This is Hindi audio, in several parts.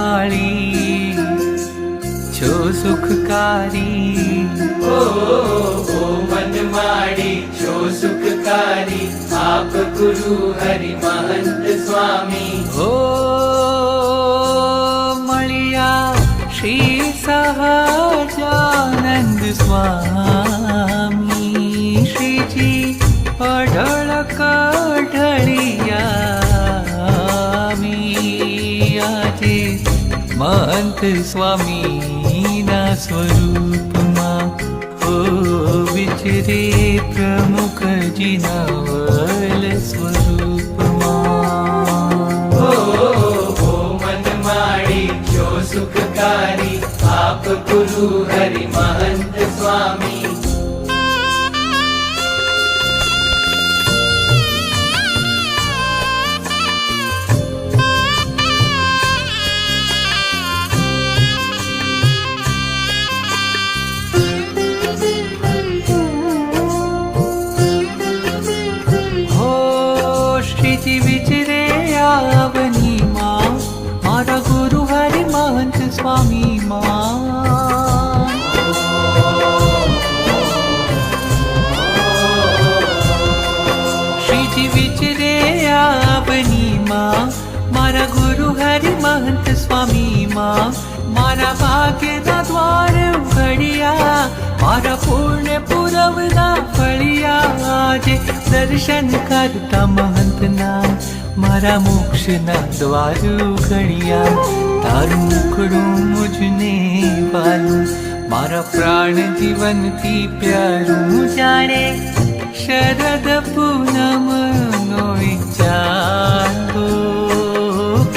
मनमाळी छो सुखकारी। ओ मनमाड़ी छो सुखकारी, आप गुरु हरि महंत स्वामी। ओ मळिया श्री सहजानंद स्वामी, श्रीजी अढळ कढळिया આજે महंत स्वामी ना स्वरूप मां ओ विचरे प्रमुख जी नवल स्वरूप मां। ओ मनमाड़ी छो सुखकारी, आप गुरु हरि महंत स्वामी। विचरे आवनी मां मारा गुरु हरि महंत स्वामी मां। श्रीजी विचरे आवनी मां मारा गुरु हरि महंत स्वामी मां। मारा भाग्यना द्वार उघड़िया, मारा पुण्य पुरवना फळिया। આજે દર્શન કરતા महंतना મારા મોક્ષના દ્વાર ઉઘડ્યા। તારું મુખડું મુજને વાલું, મારા પ્રાણ જીવનથી પ્યારું। જાણે શરદ પૂનમનો ચાંદો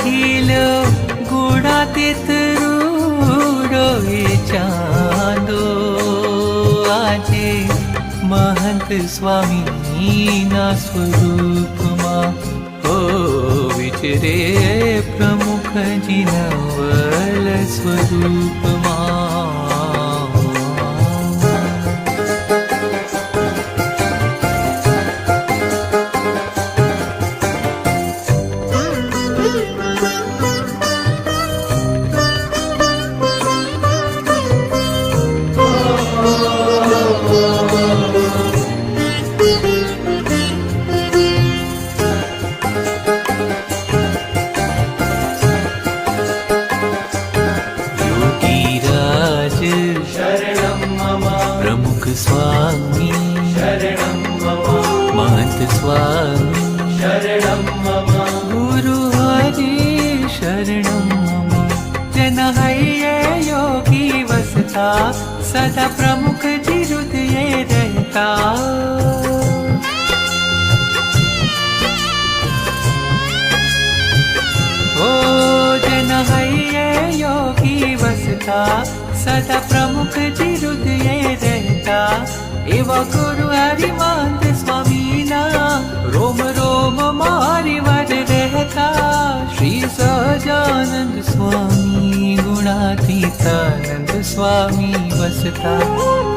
ખીલો, ગોળા તે તરુડો એ ચાંદો। આજે महंत स्वामी ना स्वरूप मां ओ विचरे प्रमुख जी नवल स्वरूप मां। प्रमुख स्वामी शरणं मम, महंत स्वामी शरणं मम, गुरु हरि शरणं मम। जन हये योगी वसता, सदा प्रमुख जी हृदय रहता। ओ जन हये योगी वसता, सदा प्रमुख जी हृदय रहता। एवा गुरु हरि महंत स्वामी ना रोम रोम मारी वर रहता। श्री सहजानंद स्वामी गुणातीतानंद स्वामी वसता।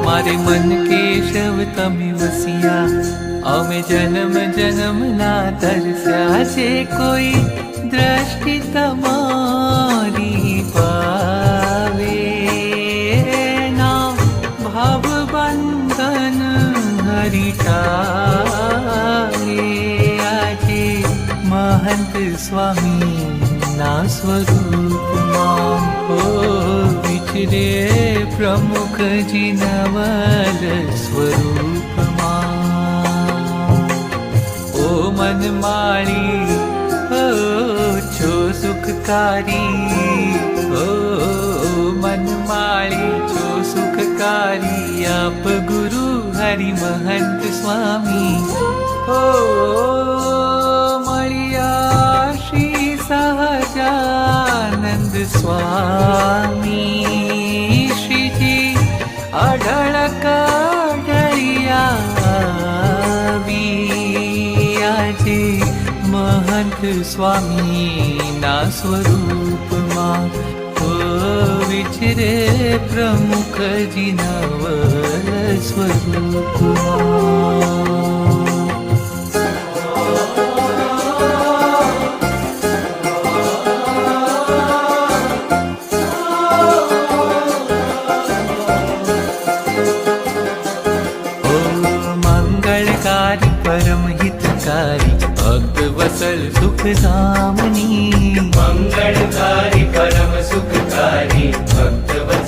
मारे मन केशव तमे वसिया, अमे जन्म जन्म ना तरस्या। जे कोई दृष्टि तमारी पावे, भाव बंधन हरिटाए। આજે महंत स्वामी ना स्वरूप मां ओ विचरे प्रमुख जी नवल स्वरूप मां। ओ मनमाळी ओ छो सुखकारी, ओ मनमाळी छो सुखकारी। आप गुरु हरि महंत स्वामी ओ मळिया श्री सहजानंद स्वामी। श्रीजी अढळ कढळिया આજે महंत स्वामी ना स्वरूप मां ओ विचरे प्रमुख जी नवल स्वरूप मां।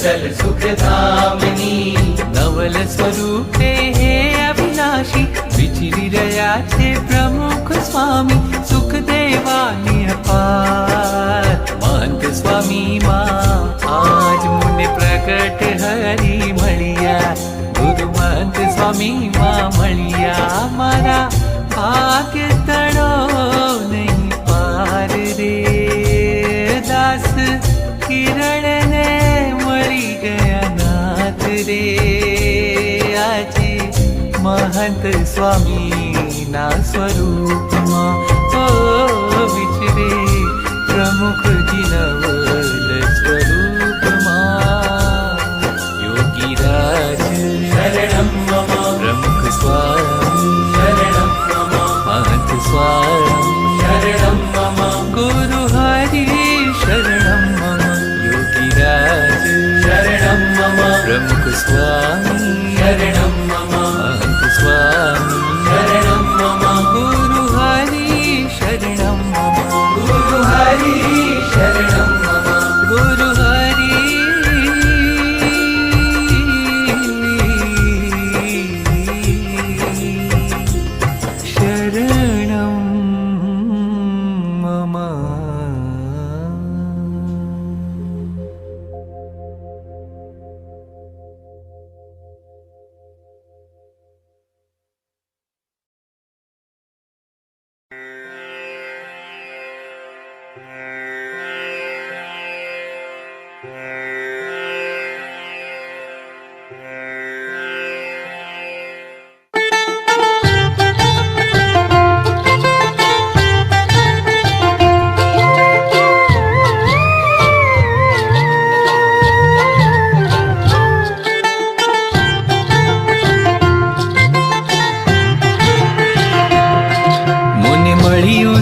वत्सल सुख धामनी नवल स्वरूपे हे अविनाशी विचरी રહ્યા છે પ્રમુખ સ્વામી સુખ દેવાની અપાર મહંત સ્વામી માં આજ મુને પ્રગટ હરી મળ્યા ગુરુ મહંત સ્વામી માં મળ્યા મારા ભાગ્ય તણો નહીં પાર રે દાસ કિરણ ને મળી ગયા નાથ રે આજે महंत स्वामी ना स्वरूप मां विचरे प्रमुख जी नवल स्वरूप मां योगी राज शरणं मम प्रमुख स्वामी शरणं मम महंत स्वामी शरणं मम गुरु हरि शरणं मम योगी राज शरणं मम प्रमुख स्वामी शरणं मम स्वामी शरणं मम गुरु हरि शरणं मम गुरु हरि शरणं मम गुरु हरि शरणं मम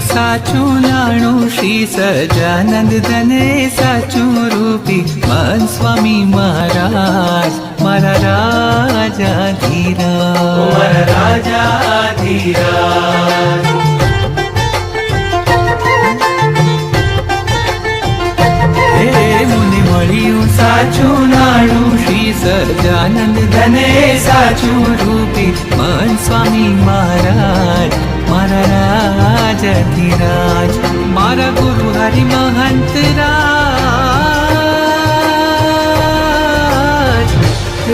साचुं नाणुं श्री सजानंद धने साचुं रूपी महंत स्वामी महाराज मारा राजा धीराज मारा राजा धीराज हे मुने મળ્યું સાચું નાણું શ્રી સજાનંદ ધને સાચું રૂપી महंत स्वामी महाराज मारा राजा धीराज मारा गुरु हरि महंत राज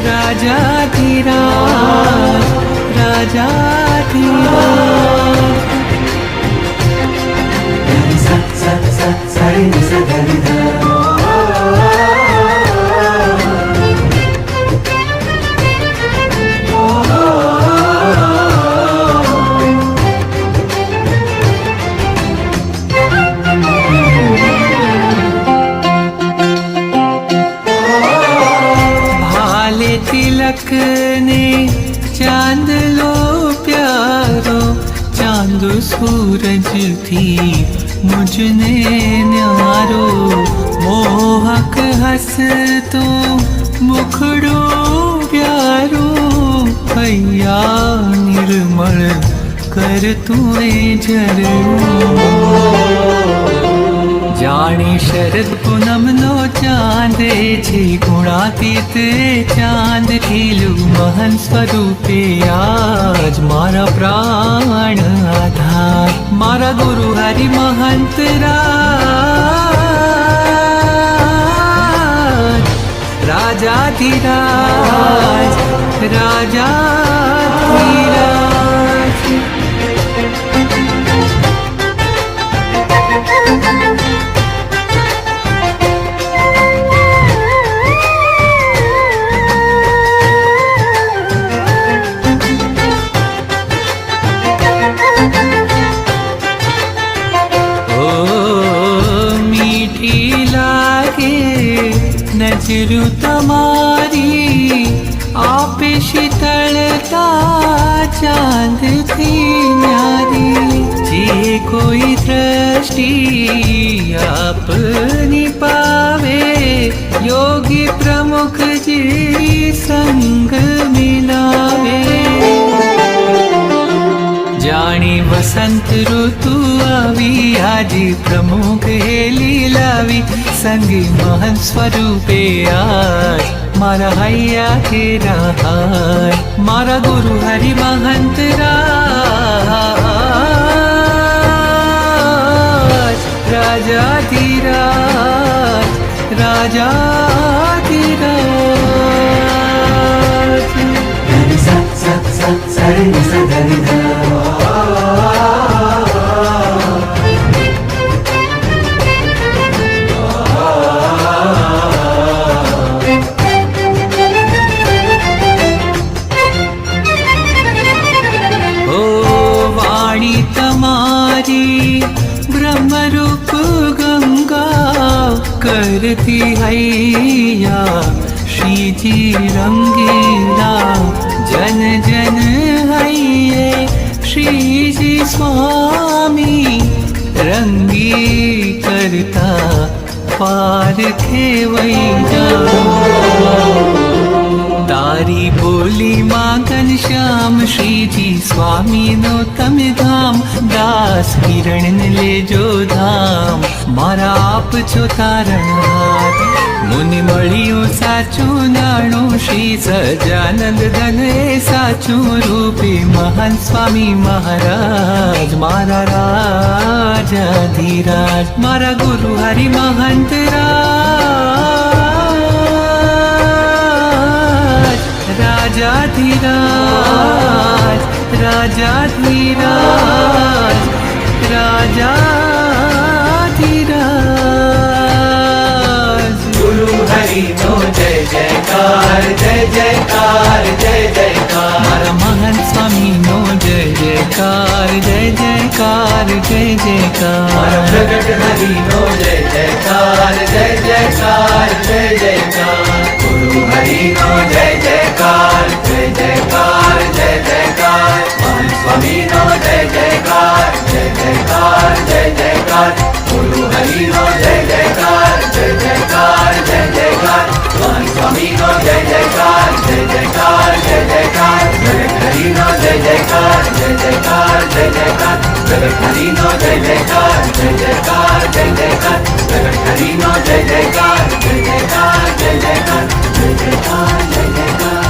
राजा धीराज राजा धीराज सत सत सत साई सदरि तिलक ने चांद लो प्यारो चांद सूरज थी मुझने न्यारो मोहक हस तो मुखड़ो प्यारो भैया निर्मल कर तुए जरो जानी शरद पूनम नो चांदे छे गुणातीत चांद खिलू महन स्वरूपे आज मारा प्राण आधार मारा गुरु हरि महंत राज राजा धीराज राजा धीराज नजरू तमारी आपे शीतलता चांद थी न्यारी जे कोई दृष्टि आपनी पावे योगी प्रमुख जी संग मिलावे जानी वसंत ऋतु આવી આજી પ્રમુખ હે લીલાવી સંગી મહન સ્વરૂપે આજ મારા હૈયા કે રહાય મારા ગુરુ હરિ મહંત રાજ રાજાધિરાજ રાજાધિરાજ ब्रह्मरूप गंगा करती हैया श्री जी रंगीला जन जन हैये श्री जी स्वामी रंगी करता पार खेवैया तारी बोली माँ घनश्याम श्री जी स्वामी नो तमे धाम दास किरण ने ले जो धाम मारा आप छो तारणहार मुनि मळियो साचू नाणो श्री सजानंद धन ए साचू रूपी महान स्वामी महाराज मारा राजाधिराज मारा गुरु हरि महंत राजाधिराज राजाधिराज राजाधिराज गुरु हरि नो जय जयकार जय जयकार जय जयकार मारा महान स्वामी नो जय जयकार जय जयकार जय जयकार प्रगट हरि नो जय जयकार जय जयकार जय जयकार गुरु हरि नो जय जयकार जय जयकार जय जयकार महान स्वामी नो जय जयकार जय जयकार जय जयकार गुरु हरि नो जय जयकार जय जयकार जय जयकार महान स्वामी नो जय जयकार जय जयकार जय जयकार प्रगट हरि नो जय जयकार जय जयकार जय जयकार प्रगट हरि नो जय जयकार जय जयकार जय जयकार प्रगट हरि नो जय जयकार जय जयकार जय जयकार जय जयकार जय जयकार जय जयकार जय जयकार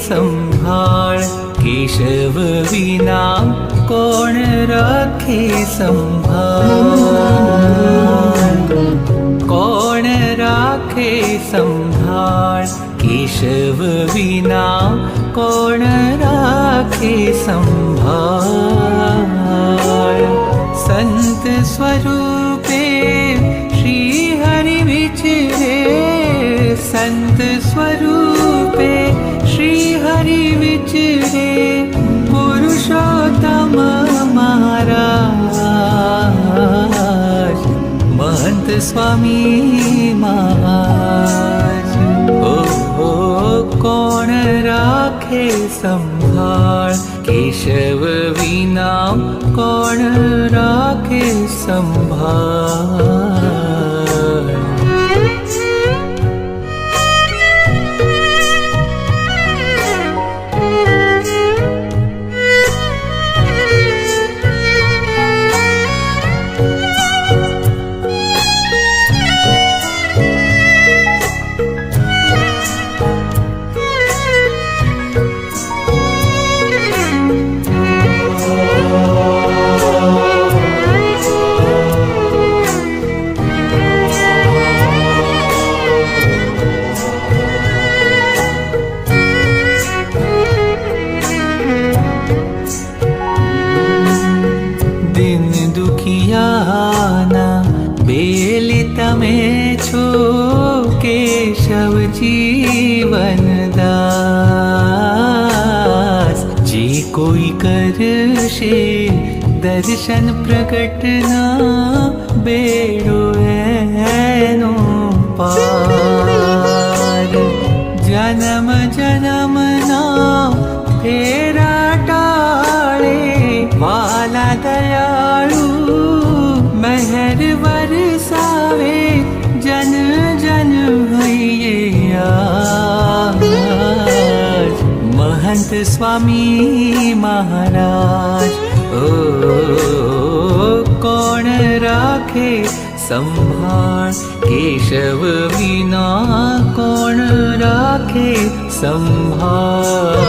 संभाळ केशव विना कोण राखे संभाळ कोण राखे संभाळ केशव विना कोण राखे संभाळ संत स्वरूपे श्री हरि विचरे संत स्वरूपे श्री हरि विचरे पुरुषोत्तम महाराज महंत स्वामी महाराज ओ कोण राखे संभाळ केशव विना कोण राखे संभाळ करशे दर्शन प्रकटना बेड़ो एनो पार जन्म जन्मना फेरा टाळे वाला दयाळु मेहर वरसावे जन जन हइये आज महंत स्वामी महाराज ओ कौन राखे संभाळ केशव विना कौन राखे संभाळ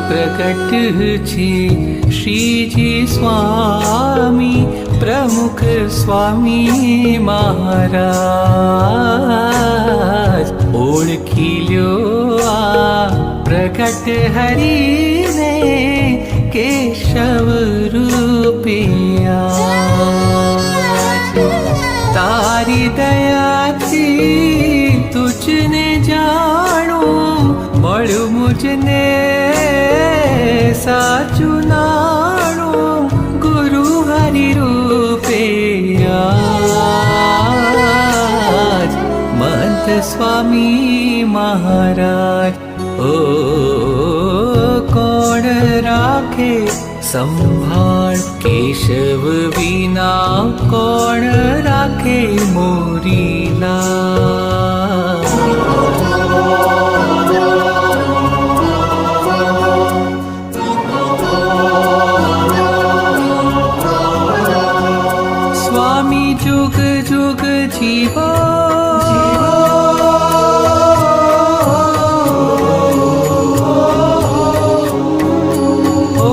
प्रकट छे श्रीजी स्वामी प्रमुख स्वामी महाराज ओळखी ल्यो आ प्रकट हरिने केशव रूपे आज तारी दयाथी तुझने जाणू મળ્યું મુજને સાચું નાણું ગુરુ હરિ રૂપે આજ મંત સ્વામી મહારાજ ઓ કોણ રાખે સંભાળ કેશવ વિના કોણ રાખે મોરીલા जुग जुग जीवो ओ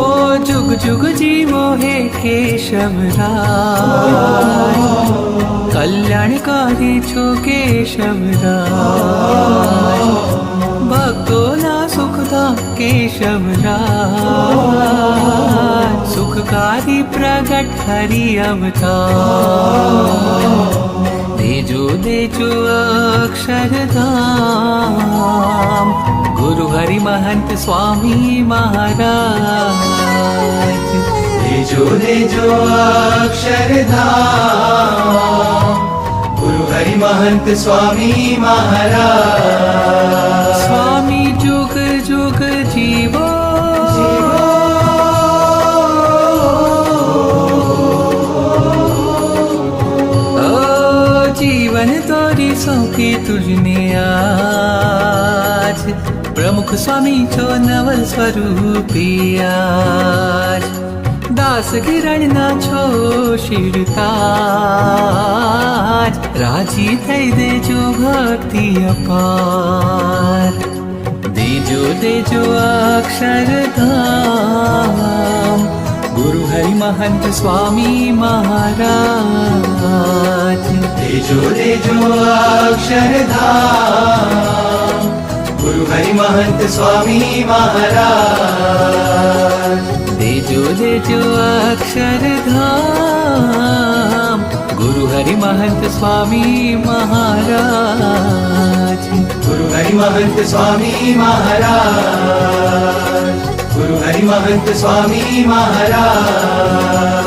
जुग जुग जीवो हे केशव राय कल्याणकारी छो केशव राय भक्तों ना सुखदा केशव राय सुखकारी प्रगट हरि अवतार देजो देजो अक्षरधाम गुरु हरि महंत स्वामी महाराज देजो देजो अक्षरधाम गुरु हरि महंत स्वामी महाराज स्वामी जुग जुग जीवो जीवन तोरी सौंपी तुझने आज प्रमुख स्वामी छो नवल स्वरूपी आज दास किरण ना छो शिरताज राजी थई देजो भक्ति अपार देजो देजो अक्षरधाम गुरु हरि महंत स्वामी महाराज देजो देजो अक्षरधाम गुरु हरि महंत स्वामी महाराज देजो देजो अक्षरधाम गुरु हरि महंत स्वामी महाराज गुरु हरि महंत स्वामी महाराज गुरु हरि महंत स्वामी महाराज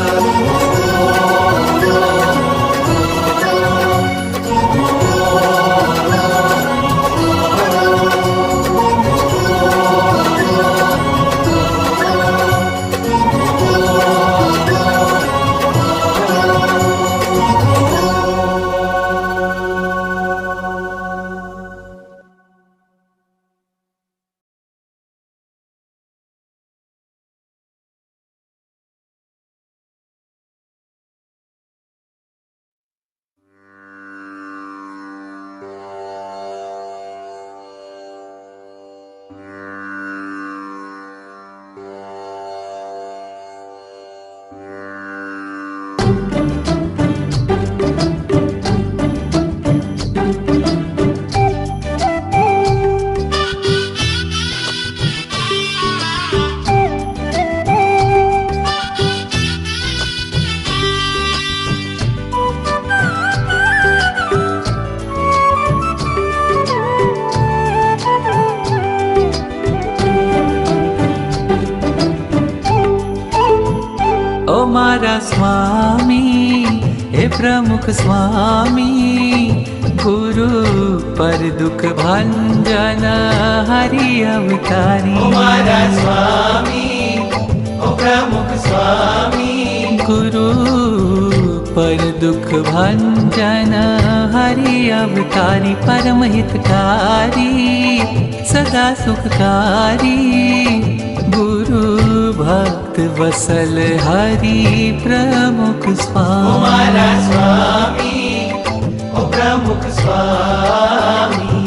મારા સ્વામી હે પ્રમુખ સ્વામી ગુરુ પર દુઃખ ભંજન હરિ અવતારી મારા સ્વામી ઓ પ્રમુખ સ્વામી ગુરુ પર દુઃખ ભંજન હરિ અવતારી પરમ હિતકારી સદા સુખકારી ગુરુ ભક્ત વસલ હરિ પ્રમુખ મારા સ્વામી સ્વામી ઓ પ્રમુખ સ્વામી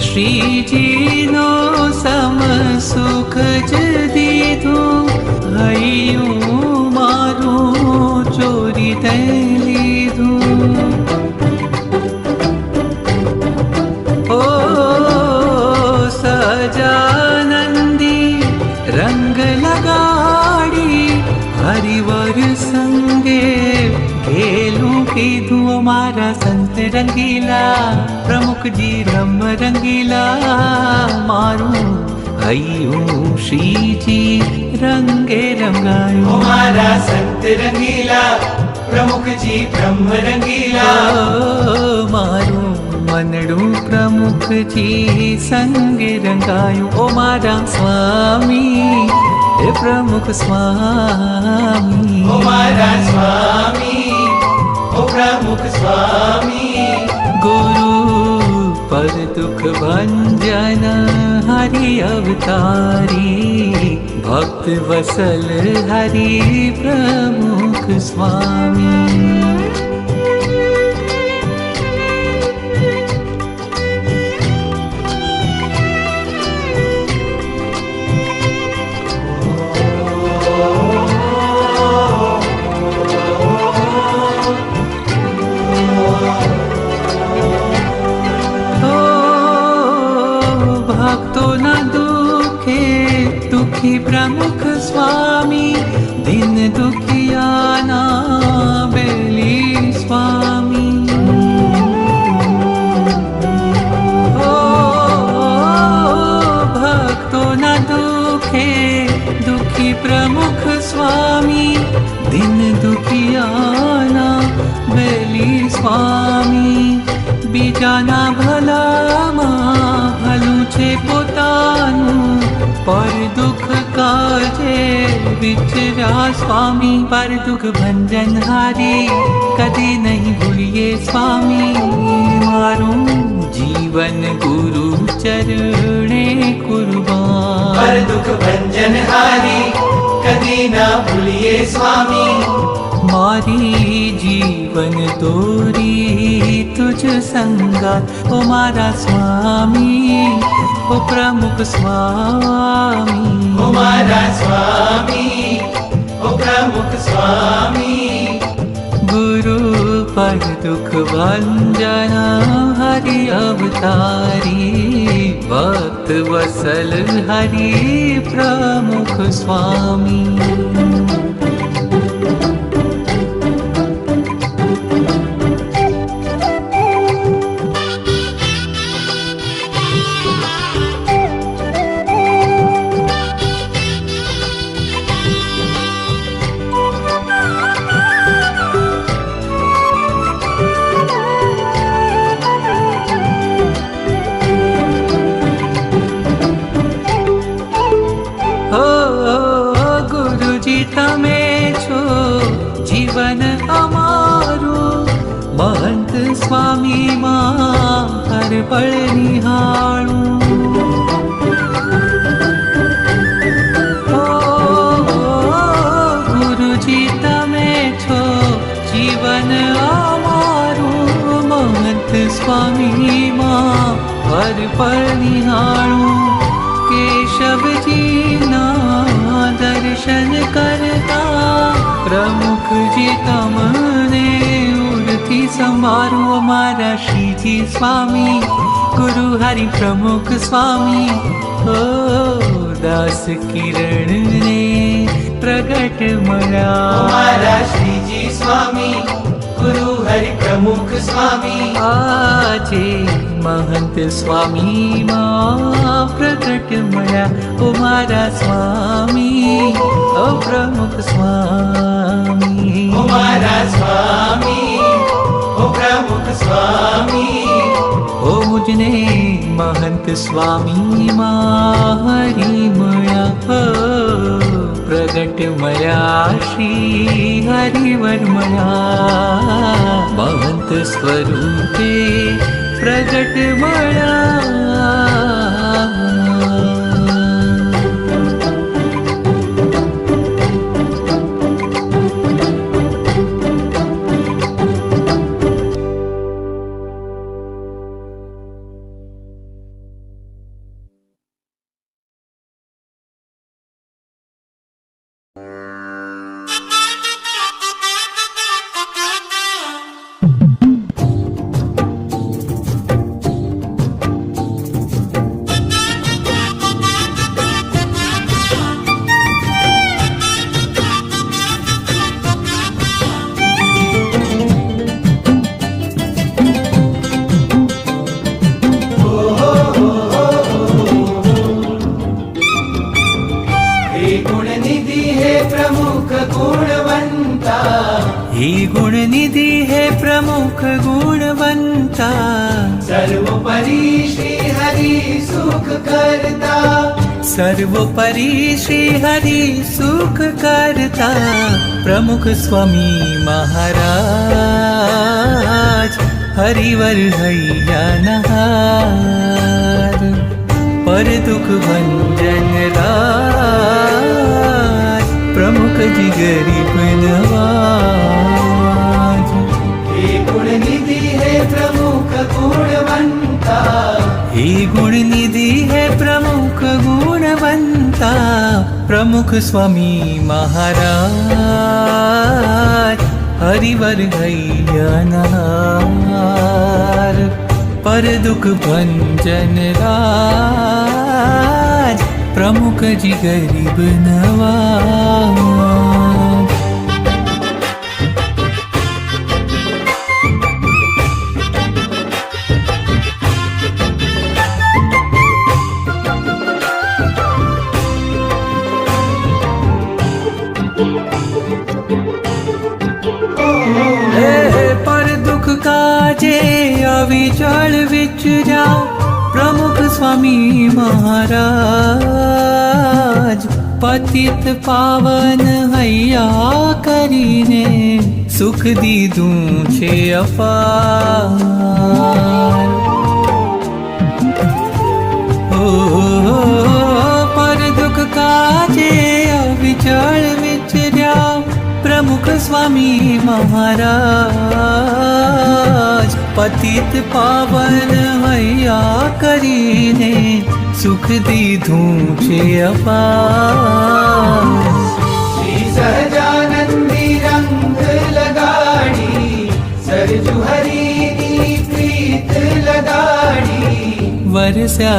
શ્રીજીનો સમ સુખ જ દીધું હૈયું મારું ચોરી તે લીધું ઓ સજાનંદી રંગ લગાડી હરિવર સંગે ખેલું કીધું મારા સંત રંગીલા પ્રમુખજી બ્રહ્મ રંગીલા મારું હૈયું શ્રીજી રંગે રંગાયું મારા સંત રંગીલા પ્રમુખજી બ્રહ્મ રંગીલા મારું મનડું પ્રમુખજી સંગે રંગાયું ઓ મારા સ્વામી હે પ્રમુખ સ્વામી ઓ મારા સ્વામી ઓ પ્રમુખ સ્વામી ગુરુ પર દુઃખ ભંજન હરિ અવતારી ભક્ત વસલ હરિ પ્રમુખ સ્વામી प्रमुख स्वामी दिन दुखियाना बेली स्वामी ओ भक्तों न दुखे दुखी प्रमुख स्वामी दिन दुखियाना बेली स्वामी बीजाना भलामा भलू छे पोतानु पर दुख काजे विचरा स्वामी पर दुख भंजन हारी कदी नहीं भूलिए स्वामी मारू जीवन गुरु चरणे कुर्बान पर दुख भंजन हारी कदी ना भूलिए स्वामी मारी जीवन तोरी तुझ संगात ओ मारा स्वामी ओ प्रमुख स्वामी ओ मारा स्वामी ओ प्रमुख स्वामी गुरु पर दुख भंजन हरि अवतारी भक्त वसल हरि प्रमुख स्वामी તમે છો જીવન અમારું મહંત સ્વામી માં હર પળ નિહાળું ગુરુજી તમે છો જીવન અમારું મહંત સ્વામી માં હર પળ નિહાળું કેશવજી ના દર્શન કરતા પ્રમુખજી તમને ઉરથી સંભાળું અમારા શ્રીજી સ્વામી, ગુરુ હરિ પ્રમુખ સ્વામી. ઓ દાસ કિરણ ને પ્રગટ મળ્યા અમારા શ્રીજી સ્વામી, ગુરુ હરિ પ્રમુખ સ્વામી. આજે મહંત સ્વામી માં પ્રગટ મળ્યા. ઓ મારા સ્વામી, ઓ પ્રમુખ સ્વામી. ઓ મારા સ્વામી, ઓ પ્રમુખ સ્વામી. ઓ મુજને મહંત સ્વામી માં હરિ મળ્યા. પ્રગટ મળ્યા શ્રી હરિવર મળ્યા. મહંત સ્વરૂપે પ્રગટ મળ્યા. हे गुण निधि है प्रमुख गुणवंता. सर्वोपरि श्री हरि सुख करता. सर्वोपरि श्री हरि सुख करता. प्रमुख स्वामी महाराज हरिवर हैया नहार. पर दुख भंजन राज प्रमुख जी गरीब नवाज. हे गुण निधि है प्रमुख गुणवंता. हे गुण निधि है प्रमुख गुणवंता. प्रमुख स्वामी महाराज हरिवर हैया नहार. पर दुख भंजन राज प्रमुख जी गरीब नवाज. पर दुख काजे अविचल विच जाओ. प्रमुख स्वामी महाराज पतित पावन हैया करीने सुख दीधું છે અપાર. ओ पर दुख काजे अविचल विच जाओ. प्रमुख स्वामी महाराज पतित पावन हैया करीने सुख दीधुं છે અપાર. श्री सहजानंदी रंग लगाड़ी. सरजू हरि प्रीत लगाड़ी. वरस्या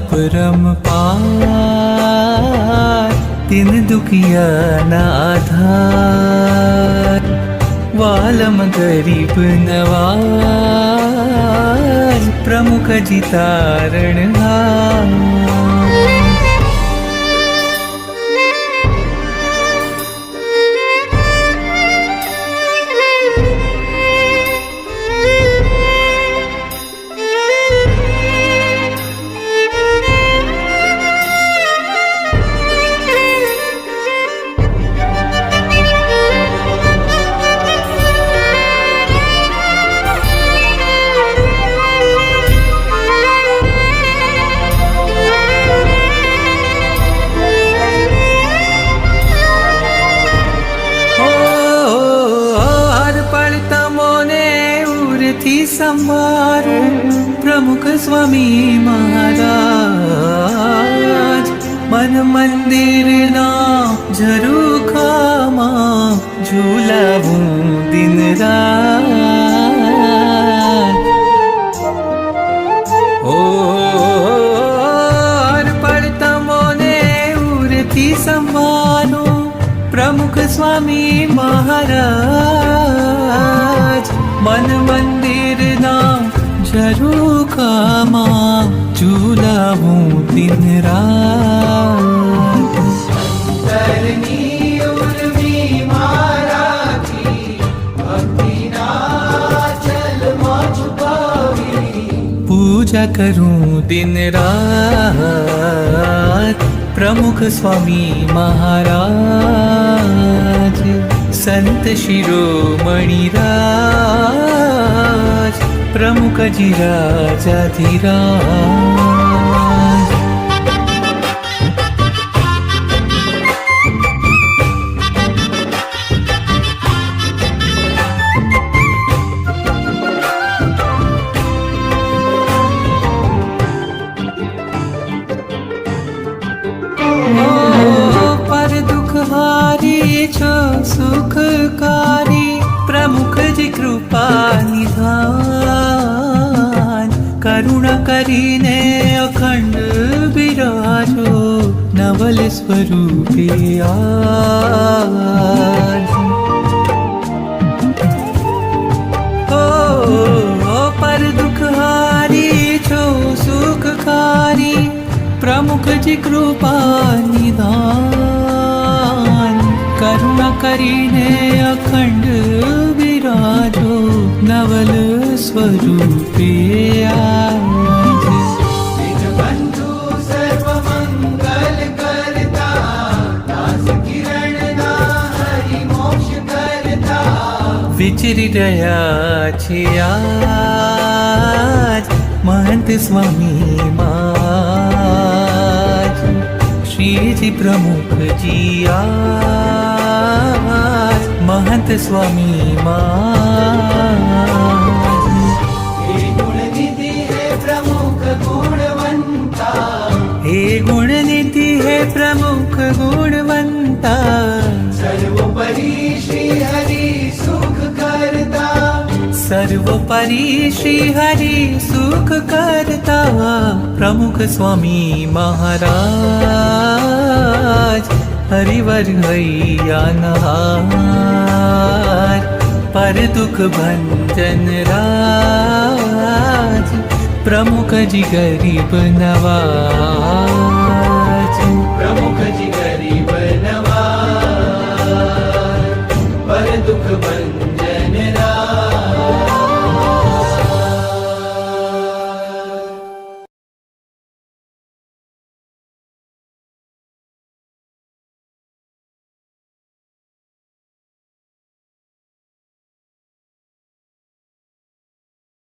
परम पार तीन दुखिया ना आधार. वालम गरीब नवाज प्रमुख जी तारणहार. संवारो प्रमुख स्वामी महाराज. मन मंदिर ना झरूखामा झूलावूं दिन रात. प्रमुख स्वामी महाराज मन मंदिर ना झरूखामा झूलाવું दिन रात અંતરની ઉર્મી મારાથી ભક્તિના જલમાં છુપાવી पूजा करूं दिन रात प्रमुख स्वामी महाराज संत शिरोमणि राज प्रमुख जी राजाधिराज पर दुख हारी छो सुखकारी प्रमुख जी कृपा निधान करुणा करीने अखंड बिराजो नवल स्वरूपे आज ओ पर दुख हारी छो सुखकारी प्रमुख जी कृपा निधान करुणा करीने अखंड विराजो नवल स्वरूपे आज दीनबंधु सर्वमंगल करता दास किरणना हरि मोक्ष करता विचरी રહ્યા છે આજ महंत स्वामी माज श्रीजी प्रमुख जी आज महंत स्वामी माज हे गुणनिधि हे प्रमुख गुणवंता हे गुणनिधि हे प्रमुख गुणवंता सर्वोपरि श्री हरि सुख करता सर्वोपरि श्री हरि सुख करता प्रमुख स्वामी महाराज हरिवर हैयानहार पर दुख भंजन राज प्रमुख जी गरीब नवाज प्रमुख जी गरीब नवाज पर दुख बंद